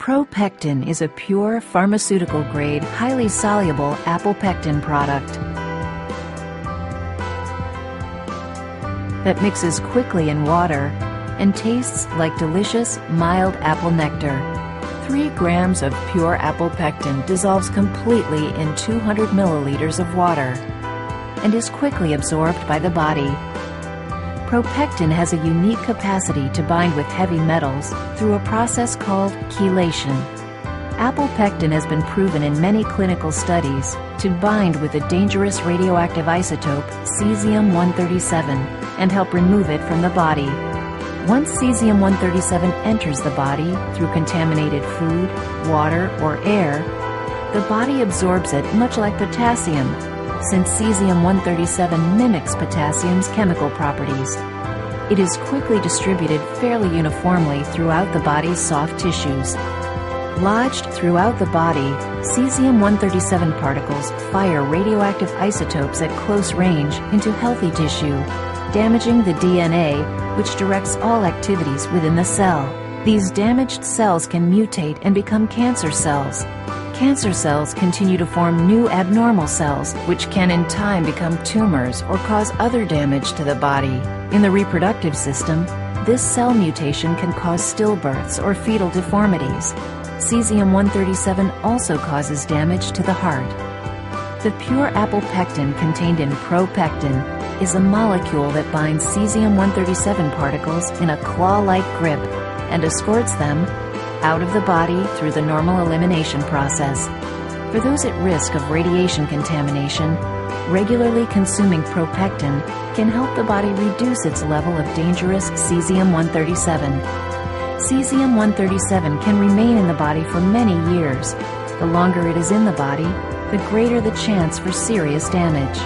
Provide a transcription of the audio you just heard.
Propectin is a pure pharmaceutical-grade, highly soluble apple pectin product that mixes quickly in water and tastes like delicious, mild apple nectar. 3 grams of pure apple pectin dissolves completely in 200 milliliters of water and is quickly absorbed by the body. Propectin has a unique capacity to bind with heavy metals through a process called chelation. Apple pectin has been proven in many clinical studies to bind with the dangerous radioactive isotope cesium-137 and help remove it from the body. Once cesium-137 enters the body through contaminated food, water, or air, the body absorbs it much like potassium, since cesium-137 mimics potassium's chemical properties. It is quickly distributed fairly uniformly throughout the body's soft tissues. Lodged throughout the body, cesium-137 particles fire radioactive isotopes at close range into healthy tissue, damaging the DNA, which directs all activities within the cell. These damaged cells can mutate and become cancer cells. Cancer cells continue to form new abnormal cells, which can in time become tumors or cause other damage to the body. In the reproductive system, this cell mutation can cause stillbirths or fetal deformities. Cesium-137 also causes damage to the heart. The pure apple pectin contained in Propectin is a molecule that binds cesium-137 particles in a claw-like grip and escorts them out of the body through the normal elimination process. For those at risk of radiation contamination, regularly consuming Propectin can help the body reduce its level of dangerous cesium-137. Cesium-137 can remain in the body for many years. The longer it is in the body, the greater the chance for serious damage.